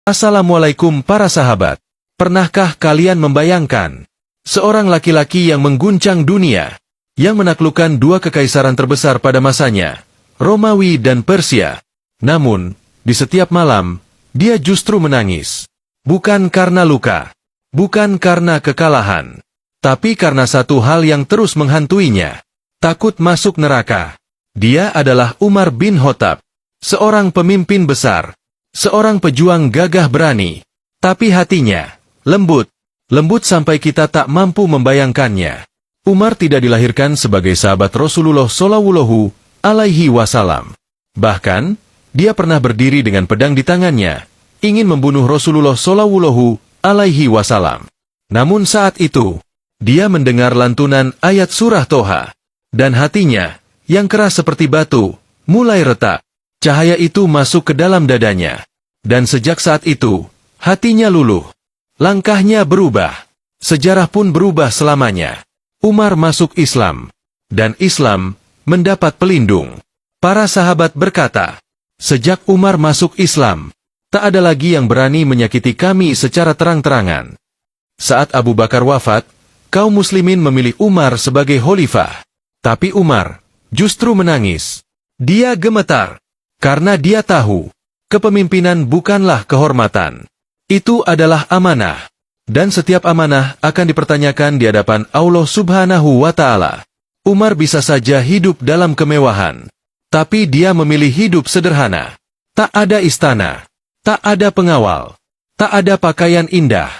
Assalamualaikum para sahabat. Pernahkah kalian membayangkan seorang laki-laki yang mengguncang dunia, yang menaklukkan dua kekaisaran terbesar pada masanya, Romawi dan Persia? Namun, di setiap malam, dia justru menangis. Bukan karena luka, bukan karena kekalahan, tapi karena satu hal yang terus menghantuinya: takut masuk neraka. Dia adalah Umar bin Khattab, seorang pemimpin besar, seorang pejuang gagah berani, tapi hatinya lembut sampai kita tak mampu membayangkannya. Umar tidak dilahirkan sebagai sahabat Rasulullah Shallallahu Alaihi Wasallam. Bahkan, dia pernah berdiri dengan pedang di tangannya, ingin membunuh Rasulullah Shallallahu Alaihi Wasallam. Namun saat itu, dia mendengar lantunan ayat surah Toha, dan hatinya, yang keras seperti batu, mulai retak. Cahaya itu masuk ke dalam dadanya, dan sejak saat itu, hatinya luluh. Langkahnya berubah, sejarah pun berubah selamanya. Umar masuk Islam, dan Islam mendapat pelindung. Para sahabat berkata, sejak Umar masuk Islam, tak ada lagi yang berani menyakiti kami secara terang-terangan. Saat Abu Bakar wafat, kaum muslimin memilih Umar sebagai khalifah. Tapi Umar justru menangis. Dia gemetar, karena dia tahu, kepemimpinan bukanlah kehormatan. Itu adalah amanah. Dan setiap amanah akan dipertanyakan di hadapan Allah Subhanahu wa Ta'ala. Umar bisa saja hidup dalam kemewahan, tapi dia memilih hidup sederhana. Tak ada istana, tak ada pengawal, tak ada pakaian indah,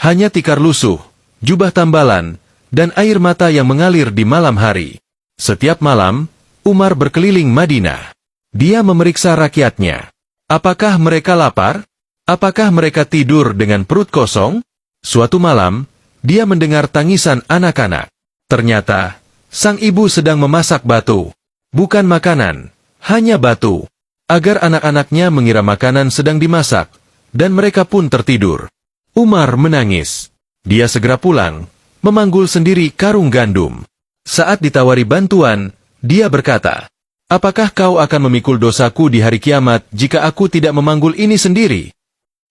hanya tikar lusuh, jubah tambalan, dan air mata yang mengalir di malam hari. Setiap malam, Umar berkeliling Madinah. Dia memeriksa rakyatnya. Apakah mereka lapar? Apakah mereka tidur dengan perut kosong? Suatu malam, dia mendengar tangisan anak-anak. Ternyata, sang ibu sedang memasak batu. Bukan makanan, hanya batu. Agar anak-anaknya mengira makanan sedang dimasak, dan mereka pun tertidur. Umar menangis. Dia segera pulang, memanggul sendiri karung gandum. Saat ditawari bantuan, dia berkata, apakah kau akan memikul dosaku di hari kiamat jika aku tidak memanggul ini sendiri?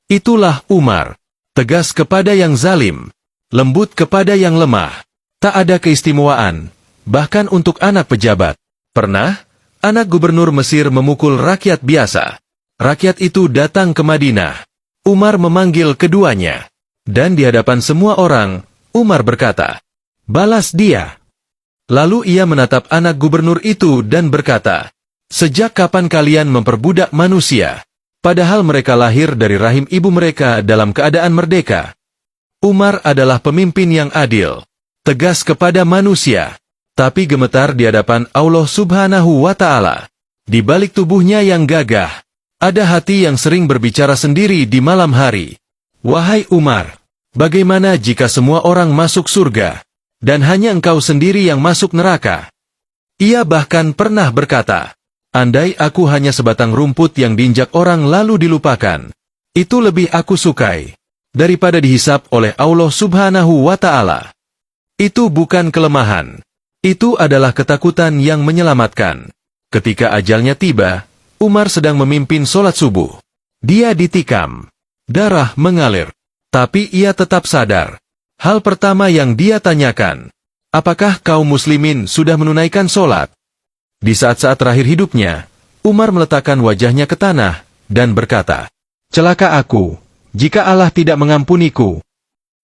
Itulah Umar. Tegas kepada yang zalim, lembut kepada yang lemah. Tak ada keistimewaan, bahkan untuk anak pejabat. Pernah, anak gubernur Mesir memukul rakyat biasa. Rakyat itu datang ke Madinah. Umar memanggil keduanya. Dan di hadapan semua orang, Umar berkata, balas dia. Lalu ia menatap anak gubernur itu dan berkata, sejak kapan kalian memperbudak manusia? Padahal mereka lahir dari rahim ibu mereka dalam keadaan merdeka. Umar adalah pemimpin yang adil, tegas kepada manusia, tapi gemetar di hadapan Allah Subhanahu wa Ta'ala. Di balik tubuhnya yang gagah, ada hati yang sering berbicara sendiri di malam hari. Wahai Umar, bagaimana jika semua orang masuk surga, dan hanya engkau sendiri yang masuk neraka? Ia bahkan pernah berkata, andai aku hanya sebatang rumput yang diinjak orang lalu dilupakan, itu lebih aku sukai, daripada dihisap oleh Allah Subhanahu wa Ta'ala. Itu bukan kelemahan. Itu adalah ketakutan yang menyelamatkan. Ketika ajalnya tiba, Umar sedang memimpin sholat subuh. Dia ditikam. Darah mengalir. Tapi ia tetap sadar. Hal pertama yang dia tanyakan, apakah kaum muslimin sudah menunaikan sholat? Di saat-saat terakhir hidupnya, Umar meletakkan wajahnya ke tanah, dan berkata, celaka aku, jika Allah tidak mengampuniku.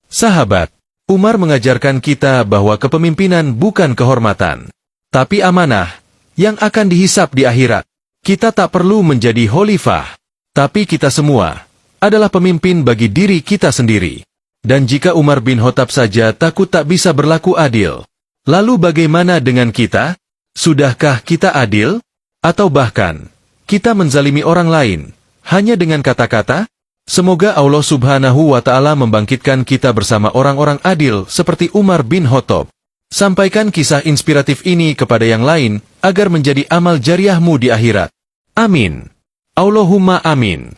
Sahabat, Umar mengajarkan kita bahwa kepemimpinan bukan kehormatan, tapi amanah, yang akan dihisap di akhirat. Kita tak perlu menjadi khalifah, tapi kita semua adalah pemimpin bagi diri kita sendiri. Dan jika Umar bin Khattab saja takut tak bisa berlaku adil, lalu bagaimana dengan kita? Sudahkah kita adil? Atau bahkan, kita menzalimi orang lain, hanya dengan kata-kata? Semoga Allah Subhanahu wa Ta'ala membangkitkan kita bersama orang-orang adil seperti Umar bin Khattab. Sampaikan kisah inspiratif ini kepada yang lain, agar menjadi amal jariahmu di akhirat. Amin. Allahumma amin.